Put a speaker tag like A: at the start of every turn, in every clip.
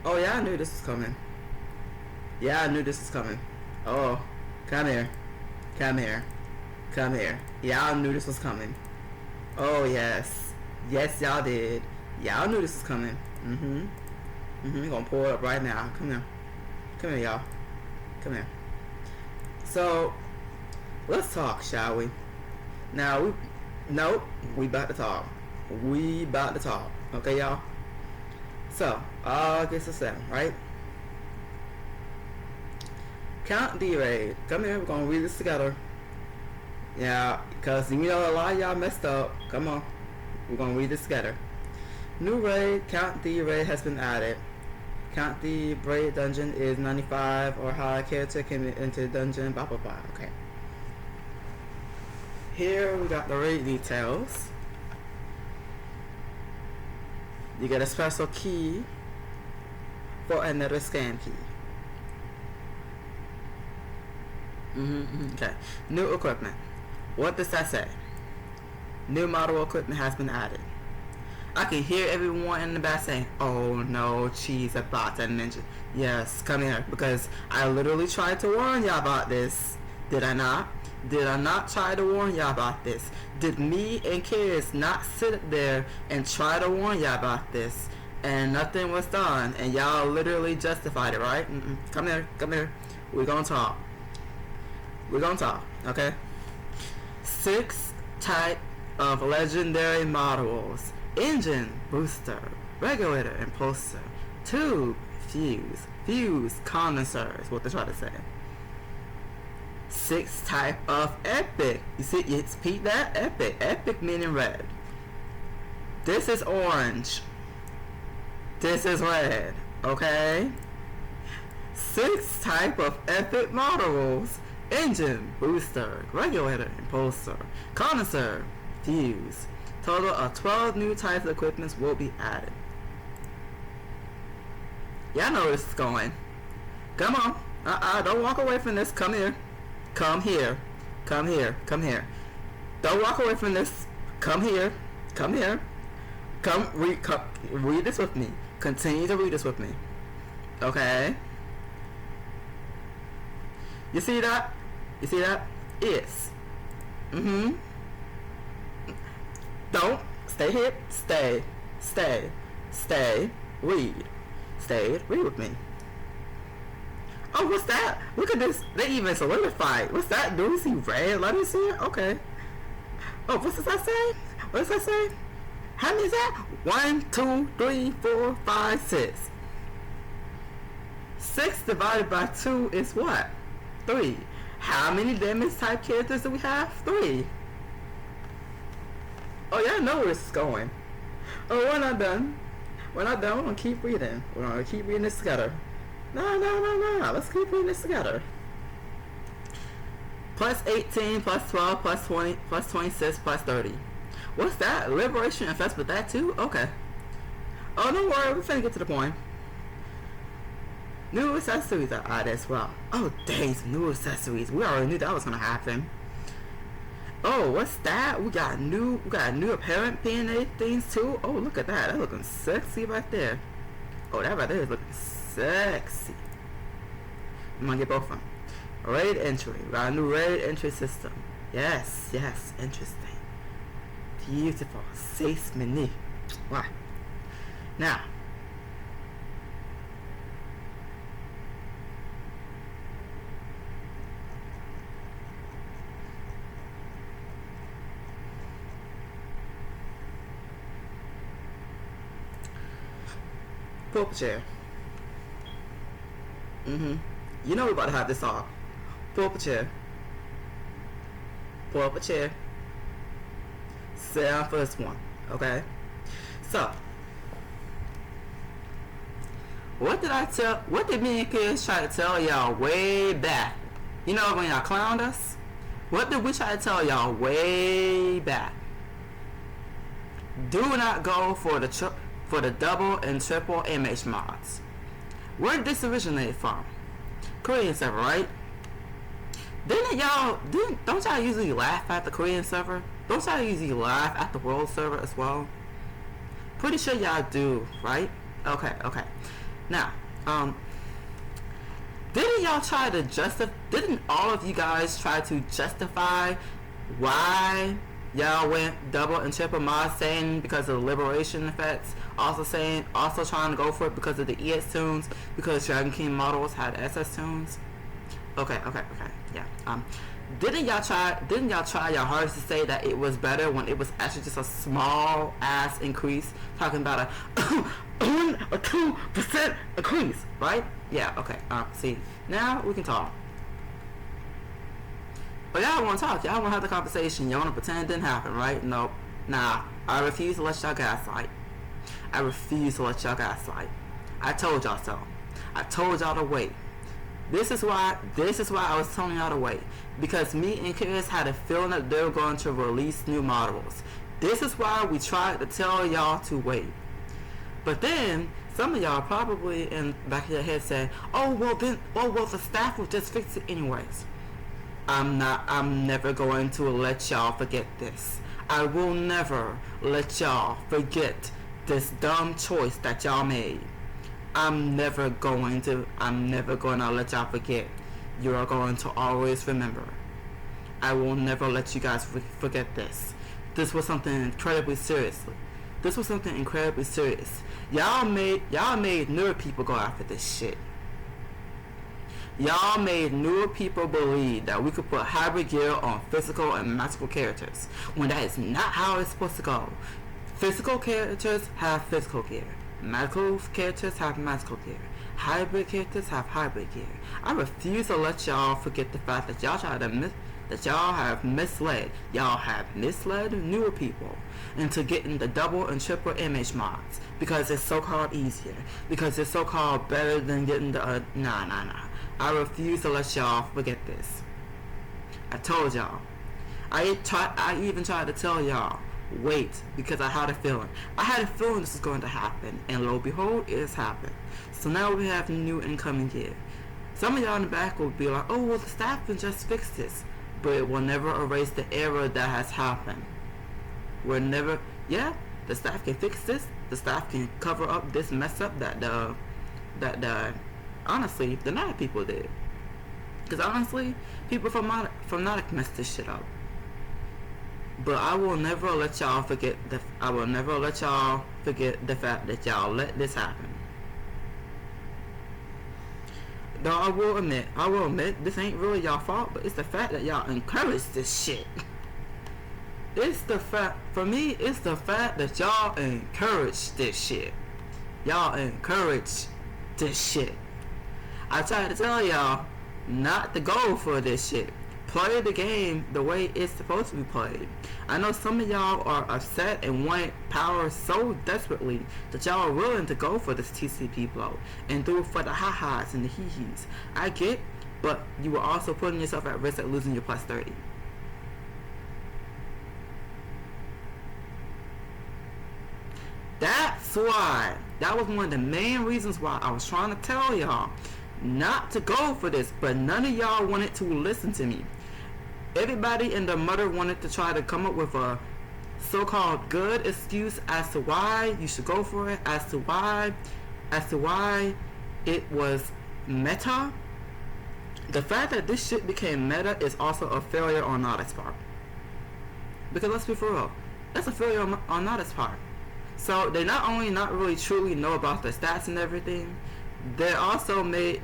A: Oh yeah, I knew this was coming. Yeah, I knew this was coming. Oh, come here. Come here. Come here. Yeah, I knew this was coming. Oh yes. Yes, y'all did. Y'all knew this was coming. We're gonna pull it up right now. Come here. Come here, y'all. Come here. So, let's talk, shall we? Now, nope, we about to talk. We about to talk. Okay, y'all? So, August the 7th, right? Count D-Raid. Come here, we're gonna read this together. Yeah, because you know a lot of y'all messed up. Come on. We're gonna read this together. New raid, Count D-Raid has been added. Count D-Raid dungeon is 95 or higher. Character can enter dungeon, blah blah blah. Okay. Here we got the raid details. You get a special key for another scan key. Okay. New equipment. What does that say? New model equipment has been added. I can hear everyone in the back saying, "Oh no, cheese, a bot and ninja." Yes, come here, because I literally tried to warn y'all about this. Did I not? Did I not try to warn y'all about this? Did me and kids not sit there and try to warn y'all about this? And nothing was done, and y'all literally justified it, right? Come here, come here. We're gonna talk. We're gonna talk, okay? 6 type of legendary models: engine, booster, regulator, impulsor, tube, fuse, condenser is what they're trying to say. 6 type of epic. You see, you repeat that? Epic meaning red. This is orange. This is red, okay? 6 type of epic models: engine, booster, regulator, impulsor, condenser, fuse. Total of 12 new types of equipment will be added. Y'all know where this is going. Come on. Don't walk away from this. Come here. Come here. Come here. Come here. Don't walk away from this. Come here. Come here. Come read this with me. Continue to read this with me. Okay? You see that? You see that? Is. Don't. Stay here. Stay. Read. Read with me. Oh, what's that? Look at this. They even solidified. What's that? Do you see red? Let me see it. Okay. Oh, what does that say? What does that say? How many is that? 1, 2, 3, 4, 5, 6. 6 divided by 2 is what? 3. How many damage type characters do we have? 3. Oh, y'all know where this is going. Oh, we're not done. We're not done. We're gonna keep reading. We're gonna keep reading this together. No. Let's keep reading this together. Plus 18, plus 12, plus 20, plus 26, plus 30. What's that? Liberation infests with that too? Okay. Oh, don't worry. We're finna get to the point. New accessories are added as well. Oh, days, new accessories. We already knew that was gonna happen. Oh, what's that? We got new apparent PNA things too. Oh, look at that. That's looking sexy right there. Oh, that right there is looking sexy. I'm gonna get both of them. Raid entry. We got a new raid entry system. Yes, interesting. Beautiful. 6 menu. Wow. Now, pull up a chair. You know we're about to have this off. Pull up a chair. Pull up a chair. Sit down for this one. Okay? So, what did me and kids try to tell y'all way back? You know when y'all clowned us? What did we try to tell y'all way back? Do not go for the double and triple image mods. Where did this originate from? Korean server, right? Don't y'all usually laugh at the Korean server? Don't y'all usually laugh at the world server as well? Pretty sure y'all do, right? Okay. Now, didn't all of you guys try to justify why y'all went double and triple mod, saying because of the liberation effects, also trying to go for it because of the EX tunes, because Dragon King models had SS tunes? Okay, yeah. Didn't y'all try your hardest to say that it was better when it was actually just a small ass increase, talking about a 1 or 2% increase, right? Yeah, okay. See, now we can talk. But y'all want to talk. Y'all want to have the conversation. Y'all want to pretend it didn't happen, right? Nope. Nah. I refuse to let y'all gaslight. I refuse to let y'all gaslight. I told y'all so. I told y'all to wait. This is why I was telling y'all to wait. Because me and Chris had a feeling that they were going to release new models. This is why we tried to tell y'all to wait. But then some of y'all probably in the back of your head said, oh well the staff will just fix it anyways. I'm never going to let y'all forget this. I will never let y'all forget this dumb choice that y'all made. I'm never going to let y'all forget. You are going to always remember. I will never let you guys forget this. This was something incredibly serious. Y'all made newer people go after this shit. Y'all made newer people believe that we could put hybrid gear on physical and magical characters, when that is not how it's supposed to go. Physical characters have physical gear. Magical characters have magical gear. Hybrid characters have hybrid gear. I refuse to let y'all forget the fact that y'all have misled newer people into getting the double and triple image mods because it's so-called easier, because it's so-called better than getting the nah. I refuse to let y'all forget this. I told y'all. I even tried to tell y'all, wait, because I had a feeling. This was going to happen, and lo and behold, it has happened. So now we have new incoming gear. Some of y'all in the back will be like, oh well, the staff can just fix this, but it will never erase the error that has happened. The staff can fix this. The staff can cover up this mess up that honestly the Nodic people did. Because honestly, people from Nodic messed this shit up. But I will never let y'all forget the fact that y'all let this happen. Though I will admit, this ain't really y'all fault, but it's the fact that y'all encouraged this shit. It's the fact that y'all encouraged this shit. Y'all encouraged this shit. I tried to tell y'all not to go for this shit. Play the game the way it's supposed to be played. I know some of y'all are upset and want power so desperately that y'all are willing to go for this TCP blow and do it for the ha-has and the hee-hees. I get, but you were also putting yourself at risk at losing your plus 30. That's why. That was one of the main reasons why I was trying to tell y'all not to go for this, but none of y'all wanted to listen to me. Everybody and their mother wanted to try to come up with a so-called good excuse as to why you should go for it, as to why it was meta. The fact that this shit became meta is also a failure on Nodic's part. Because let's be for real, that's a failure on Nodic's part. So they not only not really truly know about the stats and everything, they also made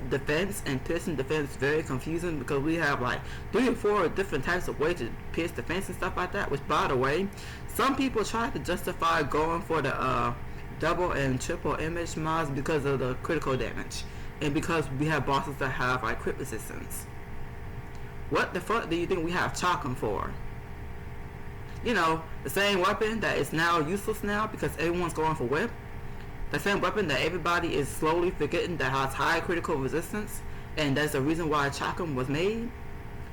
A: defense and piercing defense very confusing, because we have like 3 or 4 different types of ways to pierce defense and stuff like that, which by the way, some people try to justify going for the double and triple image mods because of the critical damage and because we have bosses that have like crit resistance. What the fuck do you think we have Chakum for? You know, the same weapon that is now useless now because everyone's going for whip. The same weapon that everybody is slowly forgetting that has high critical resistance, and that's the reason why Chakum was made.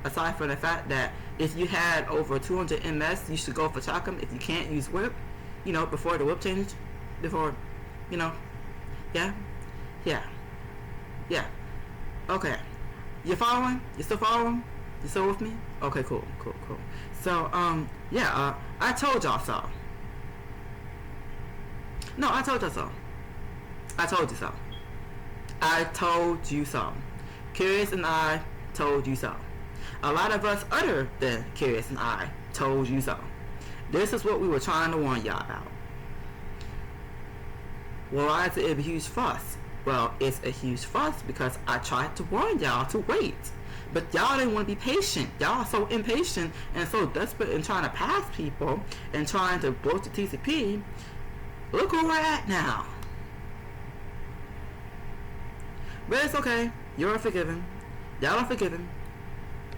A: Aside from the fact that if you had over 200 MS, you should go for Chakum. If you can't use whip, you know, before the whip change, you know, yeah. Okay, you following? You still following? You still with me? Okay, cool. So, I told y'all so. No, I told y'all so. I told you so. I told you so. Curious and I told you so. A lot of us other than Curious and I told you so. This is what we were trying to warn y'all about. Well, why is it a huge fuss? Well, it's a huge fuss because I tried to warn y'all to wait. But y'all didn't want to be patient. Y'all are so impatient and so desperate in trying to pass people and trying to broach the TCP. Look where we're at now. But it's okay. You're forgiven. Y'all are forgiven.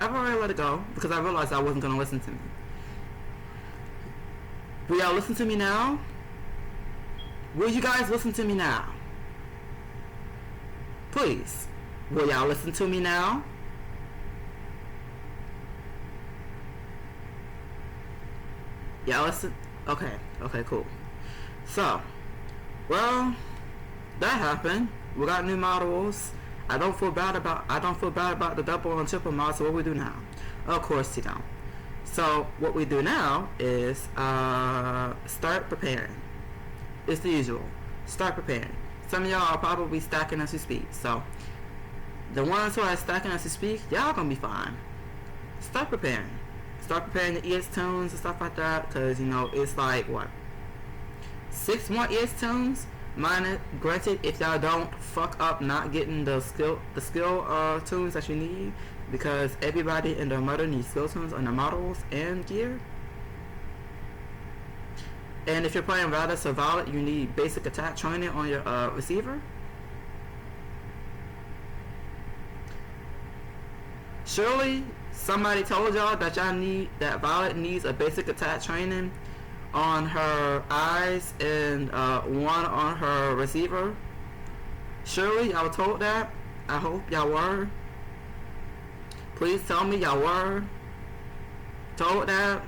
A: I've already let it go because I realized I wasn't going to listen to me. Will y'all listen to me now? Will you guys listen to me now? Please. Will y'all listen to me now? Y'all listen? Okay. Okay, cool. So, well, that happened. We got new models. I don't feel bad about the double and triple mod. So what we do now? Of course you don't. So what we do now is start preparing. It's the usual. Start preparing. Some of y'all are probably stacking as we speak. So the ones who are stacking as we speak, y'all gonna be fine. Start preparing. Start preparing the ES tunes and stuff like that, because you know it's like what, 6 more ES tunes. Minus, granted, if y'all don't fuck up not getting the skill tunes that you need, because everybody and their mother needs skill tunes on their models and gear. And if you're playing Radis or Violet, you need basic attack training on your receiver. Surely somebody told y'all that that Violet needs a basic attack training on her eyes and one on her receiver. Surely y'all were told that. I hope y'all were. Please tell me y'all were told that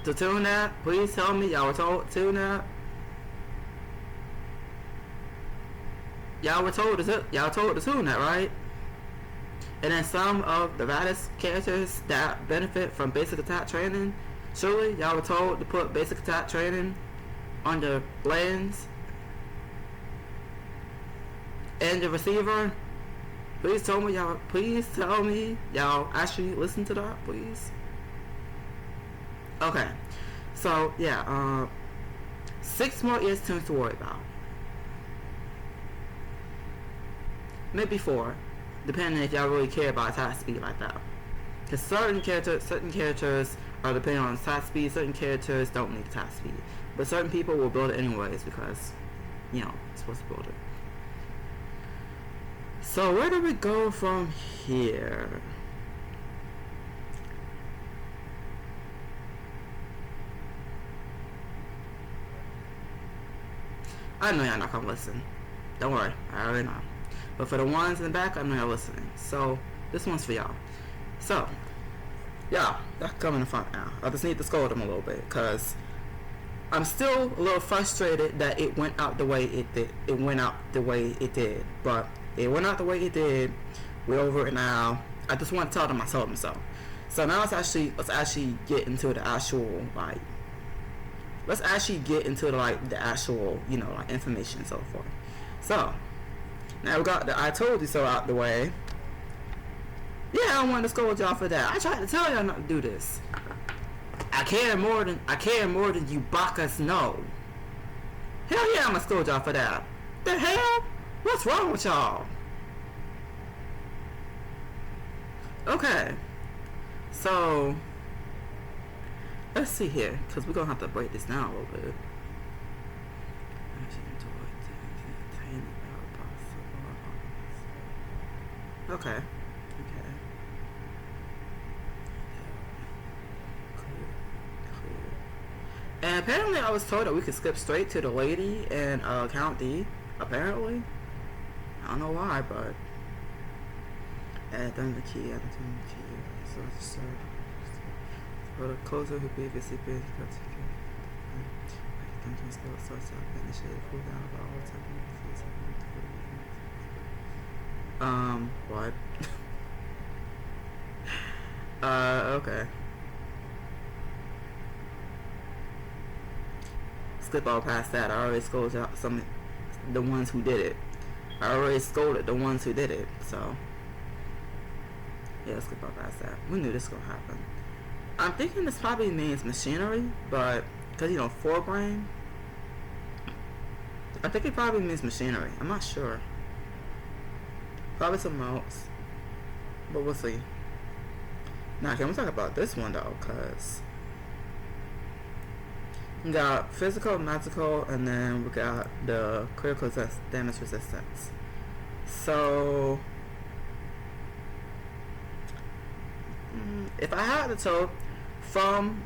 A: to tune that. Please tell me y'all were told to tune that. Y'all were told to tune that, right? And then some of the Radis characters that benefit from basic attack training, surely y'all were told to put basic attack training on your lens and your receiver. Please tell me y'all actually listen to that, please. Okay, so yeah, 6 more ES tunes to worry about. Maybe 4, depending if y'all really care about attack speed like that. Because certain characters are depending on attack speed, certain characters don't need attack speed. But certain people will build it anyways because, you know, it's supposed to build it. So where do we go from here? I know y'all not gonna listen. Don't worry, I already know. But for the ones in the back, I know y'all listening. So this one's for y'all. So, yeah, that's coming in front now. I just need to scold them a little bit because I'm still a little frustrated that it went out the way it did. But it went out the way it did. We're over it now. I just want to tell them I told them so. So now let's actually get into the actual the actual, you know, like information and so forth. So now we got the I told you so out the way. Yeah, I wanted to scold y'all for that. I tried to tell y'all not to do this. I care more than you Bacchus know. Hell yeah, I'm gonna scold y'all for that. The hell? What's wrong with y'all? Okay. So let's see here, because we're gonna have to break this down a little bit. Okay. And apparently I was told that we could skip straight to the lady and Count D. Apparently. I don't know why, but add them the key, So it's for the closer who previously been what? Okay. Skip all past that. I already scolded y'all the ones who did it. I already scolded the ones who did it. So yeah, let's skip past that. We knew this was gonna happen. I'm thinking this probably means machinery, but because you know forebrain, I think it probably means machinery. I'm not sure. Probably something else, but we'll see. Now, can we talk about this one though? Cause we got physical, magical, and then we got the critical damage resistance. So, if I had to tell, from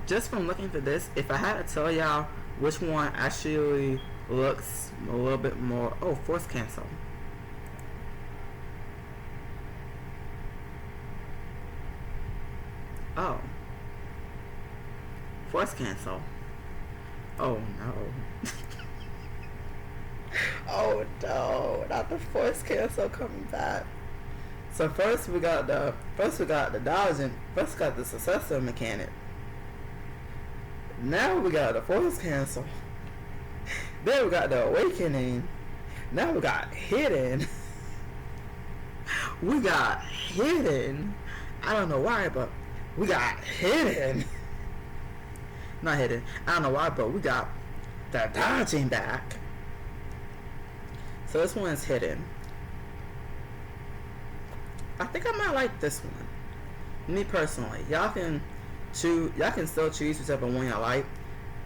A: looking for this, if I had to tell y'all which one actually looks a little bit more, force cancel. Oh, force cancel. Oh no. Oh no, not the force cancel coming back. So first we got the dodging. First we got the successor mechanic. Now we got the force cancel. Then we got the awakening. Now we got hidden. We got hidden. I don't know why, but we got hidden. Not hidden. I don't know why, but we got the dodging back. So this one's hidden. I think I might like this one. Me personally. Y'all can still choose whichever one y'all like.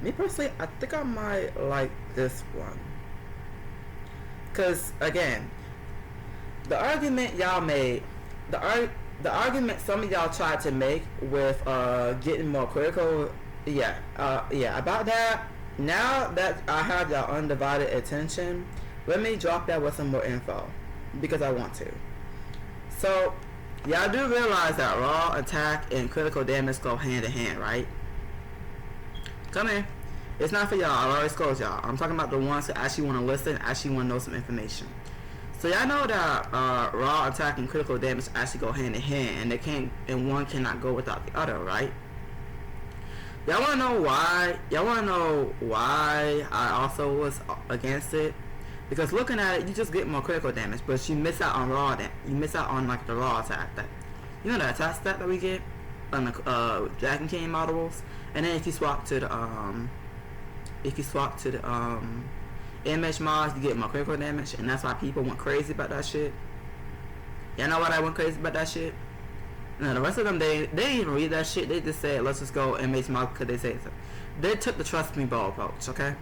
A: Me personally, I think I might like this one. Cause again, the argument y'all made, the argument some of y'all tried to make with getting more critical, about that. Now that I have y'all undivided attention, let me drop that with some more info because I want to. So y'all do realize that raw attack and critical damage go hand in hand, right? Come in. It's not for y'all. I already scolded y'all. I'm talking about the ones who actually want to listen, actually want to know some information. So y'all know that raw attack and critical damage actually go hand in hand, and one cannot go without the other, right? Y'all want to know why? Y'all want to know why I also was against it? Because looking at it, you just get more critical damage, but you miss out on raw damage. You miss out on like the raw attack. That you know the attack stat that we get on the Jack and King models, and then if you swap to the image mods, you get more critical damage, and that's why people went crazy about that shit. Y'all know why I went crazy about that shit? No, the rest of them they didn't even read that shit. They just said let's just go image mods because they say so. They took the trust me ball approach, okay?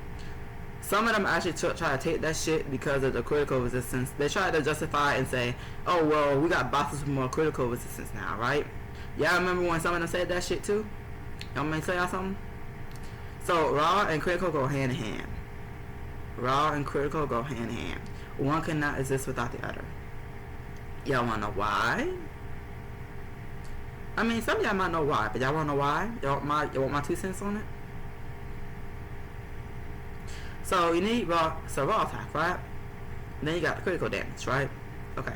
A: Some of them actually try to take that shit because of the critical resistance. They try to justify and say, oh, well, we got bosses with more critical resistance now, right? Y'all remember when some of them said that shit too? Y'all want me to tell y'all something? So, raw and critical go hand in hand. Raw and critical go hand in hand. One cannot exist without the other. Y'all want to know why? I mean, some of y'all might know why, but y'all want to know why? Y'all want my 2 cents on it? So you need raw attack, right? Then you got the critical damage, right? Okay.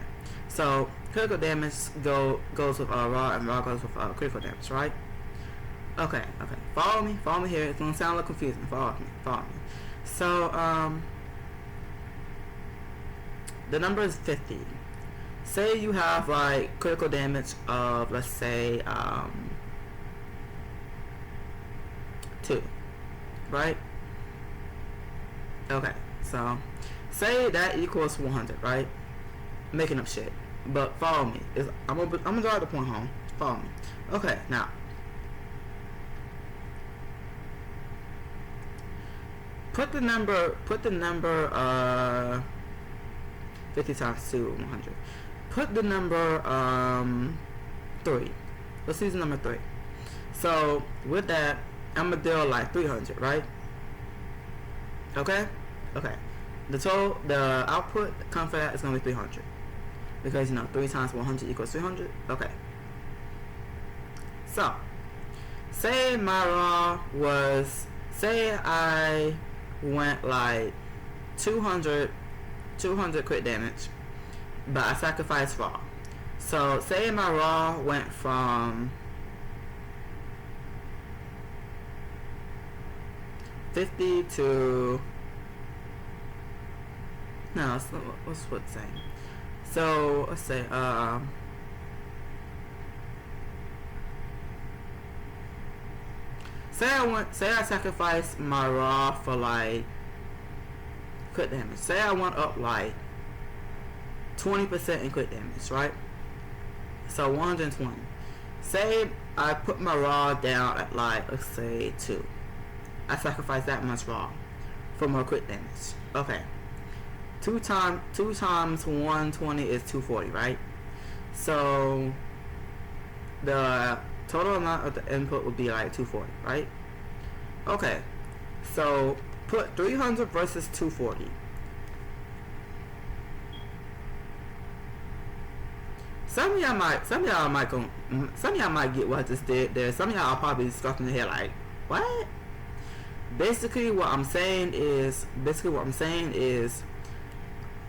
A: So critical damage goes with raw, and raw goes with critical damage, right? Okay. Follow me here. It's gonna sound a little confusing. Follow me. So the number is 50. Say you have like critical damage of, let's say 2, right? Okay, so say that equals 100, right? Making up shit, but follow me. I'm gonna drive the point home. Follow me. Okay, now put the number 50 times 2 100. Put the number 3. Let's use the number 3. So with that, I'm gonna deal like 300, right? Okay. The output come for that is gonna be 300 because 3 times 100 equals 300. Okay. So, say my raw was, say I went like 200 crit damage, but I sacrificed raw. So say my raw went from 50 to No, what's what saying? So let's say say I sacrifice my raw for like crit damage. Say I went up like 20% in crit damage, right? So 120. Say I put my raw down at like, let's say 2. I sacrifice that much raw for more crit damage. Okay. 2 times 120 is 240, right? So the total amount of the input would be like 240, right? Okay. So put 300 versus 240. Some of y'all might get what I just did there. Some of y'all are probably scratching their head like, what? Basically what I'm saying is,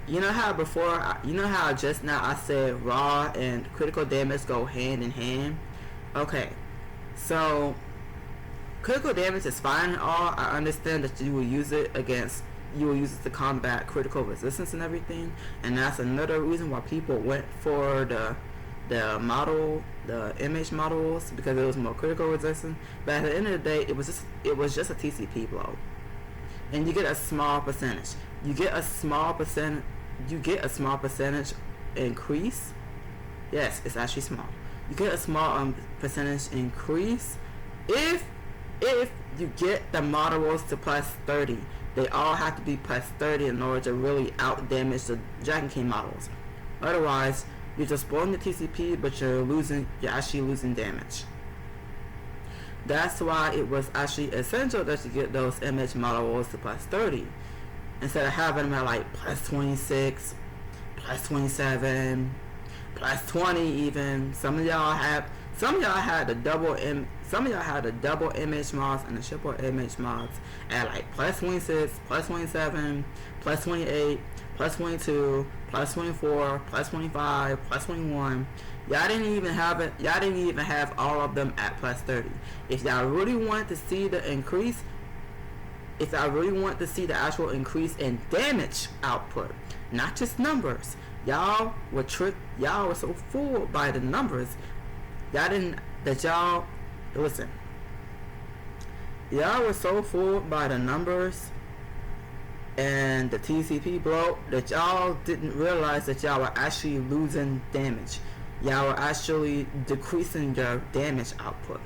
A: you know how just now I said raw and critical damage go hand in hand? Okay, so critical damage is fine and all. I understand that you will use it to combat critical resistance and everything, and that's another reason why people went for the image models, because it was more critical resistance. But at the end of the day, it was just a TCP blow, and you get a small percentage. You get a small percentage increase. Yes, it's actually small. You get a small percentage increase if you get the models to plus 30. They all have to be plus 30 in order to really out damage the Dragon King models. Otherwise, you're just blowing the TCP, but you're actually losing damage. That's why it was actually essential that you get those image models to plus 30 instead of having them at like plus 26, plus 27, plus 20 even. Some of y'all had the double image mods and the triple image mods at like plus 26, plus 27, plus 28, plus 22, plus 24, plus 25, plus 21. Y'all didn't even have all of them at plus 30. If y'all really want to see the increase, if y'all really want to see the actual increase in damage output, not just numbers, y'all were so fooled by the numbers. Y'all were so fooled by the numbers and the TCP blow that y'all didn't realize that y'all were actually losing damage. Y'all were actually decreasing your damage output.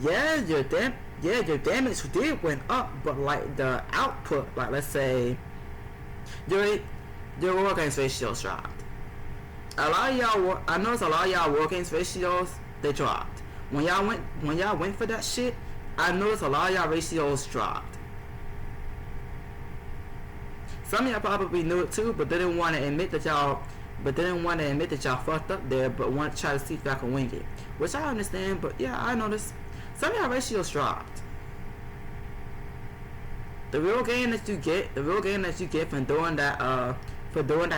A: Yeah, your damage did went up, but like the output, like let's say your war games ratios dropped. I noticed a lot of y'all war games ratios, they dropped. When y'all went for that shit, I noticed a lot of y'all ratios dropped. Some of y'all probably knew it too, but didn't want to admit that y'all fucked up there, but want to try to see if y'all can wing it. Which I understand, but yeah, I noticed some of y'all ratios dropped. The real gain that you get from doing that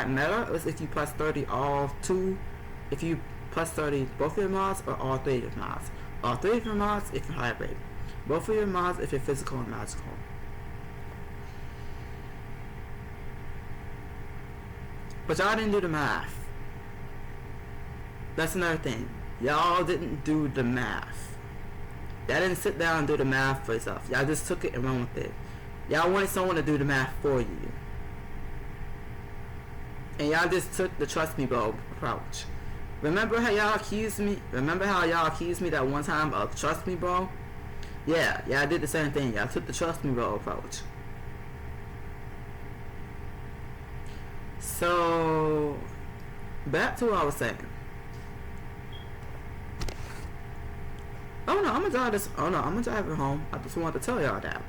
A: meta is if you plus 30 all two, if you plus 30 both of your mods or all 3 of your mods. All 3 of your mods if you're hybrid. Both of your mods if you're physical and magical. But y'all didn't do the math. That's another thing. Y'all didn't do the math. Y'all didn't sit down and do the math for yourself. Y'all just took it and ran with it. Y'all wanted someone to do the math for you. And y'all just took the trust me bro approach. Remember how y'all accused me that one time of trust me bro? Yeah, I did the same thing. Y'all took the trust me bro approach. So back to what I was saying. I'm gonna drive it home. I just wanted to tell y'all that.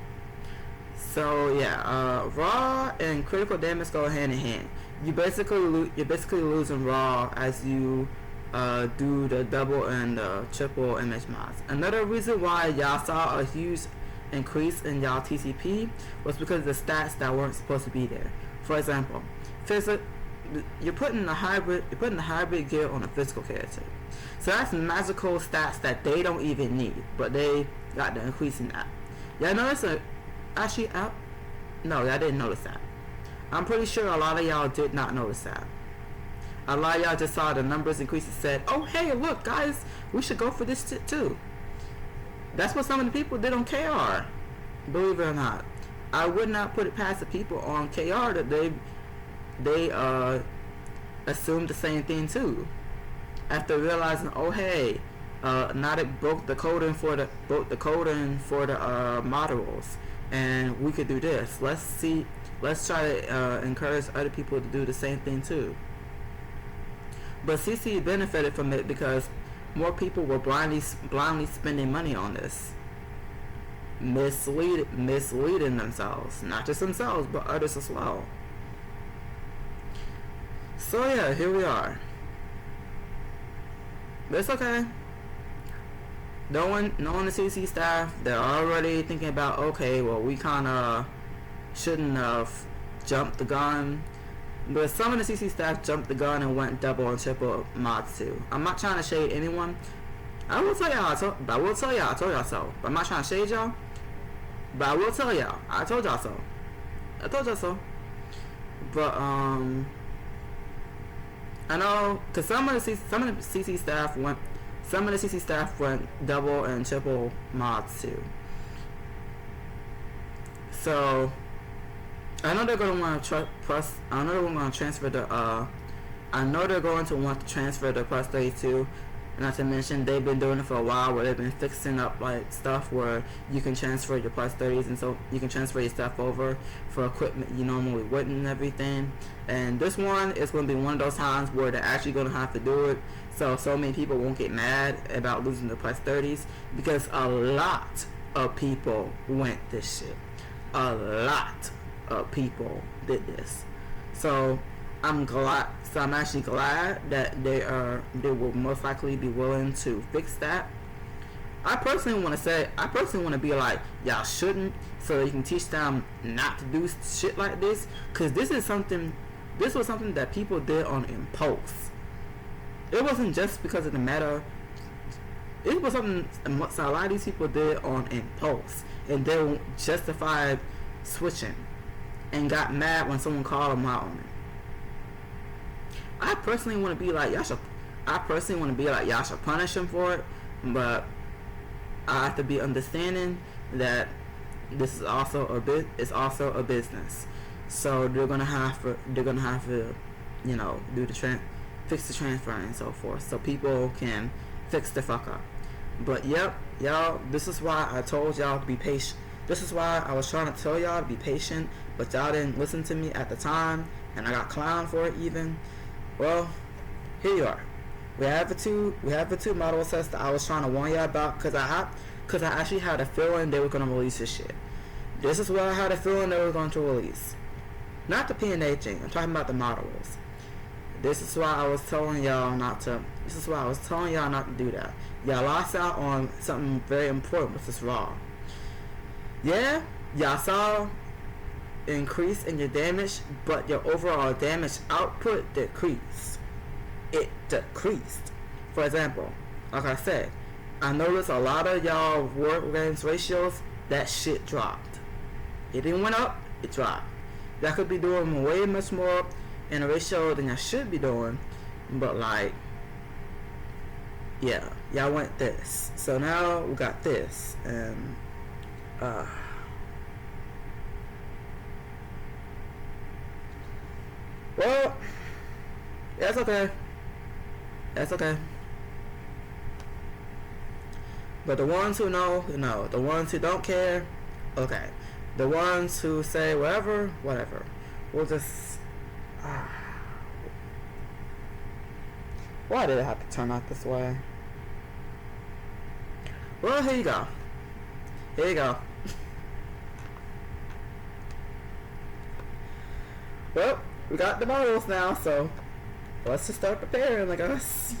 A: So yeah, raw and critical damage go hand in hand. You're basically losing raw as you do the double and the triple image mods. Another reason why y'all saw a huge increase in y'all TCP was because of the stats that weren't supposed to be there. For example, you're putting the hybrid gear on a physical character, so that's magical stats that they don't even need, but they got the increase in that. Y'all notice no, y'all didn't notice that. I'm pretty sure a lot of y'all did not notice that. A lot of y'all just saw the numbers increase and said, oh hey, look guys, we should go for this too. That's what some of the people did on KR. Believe it or not. I would not put it past the people on KR that they assumed the same thing too. After realizing, oh hey, Nautic broke the coding for the modules, and we could do this. Let's try to encourage other people to do the same thing too. But CC benefited from it because more people were blindly spending money on this, misleading themselves, not just themselves but others as well. So yeah, here we are. But it's okay. Knowing the CC staff, they're already thinking about, okay, well, we kind of shouldn't have jumped the gun. But some of the CC staff jumped the gun and went double and triple mods too. I'm not trying to shade anyone. I will tell y'all, I told y'all so. But I'm not trying to shade y'all. But I will tell y'all, I told y'all so. But I know, cause some of the CC staff went double and triple mods too. So I know they're gonna want to I know they're going to transfer the. I know they're going to want to transfer the Plus 32. Not to mention they've been doing it for a while, where they've been fixing up like stuff where you can transfer your Plus 30s, and so you can transfer your stuff over for equipment you normally wouldn't and everything. And this one is going to be one of those times where they're actually going to have to do it, so many people won't get mad about losing the Plus 30s, because a lot of people went this shit. A lot of people did this. So I'm actually glad that they will most likely be willing to fix that. I personally want to be like, y'all shouldn't, so you can teach them not to do shit like this, because this was something that people did on impulse. It wasn't just because of the meta. It was something a lot of these people did on impulse, and they justified switching and got mad when someone called them out on it. I personally want to be like, y'all should punish them for it, but I have to be understanding that this is also a business. So they're gonna have to do fix the transfer and so forth, so people can fix the fuck up. But yep, y'all, this is why I told y'all to be patient. This is why I was trying to tell y'all to be patient, but y'all didn't listen to me at the time, and I got clowned for it even. Well, here you are. We have the two model sets that I was trying to warn y'all about, because I actually had a feeling they were going to release this shit. This is what I had a feeling they were going to release. Not the P&A thing. I'm talking about the models. This is why I was telling y'all not to do that. Y'all lost out on something very important, which is Raw. Yeah, y'all saw increase in your damage, but your overall damage output decreased. It decreased. For example, like I said, I noticed a lot of y'all war games ratios, that shit dropped. It didn't went up, it dropped. Y'all could be doing way much more in a ratio than y'all should be doing, but like, yeah, y'all went this. So now we got this, and well, that's okay. That's okay. But the ones who know, know. The ones who don't care, okay. The ones who say whatever, we'll just. Why did it have to turn out this way? Well, here you go. Well, we got the models now, so let's just start preparing, I guess.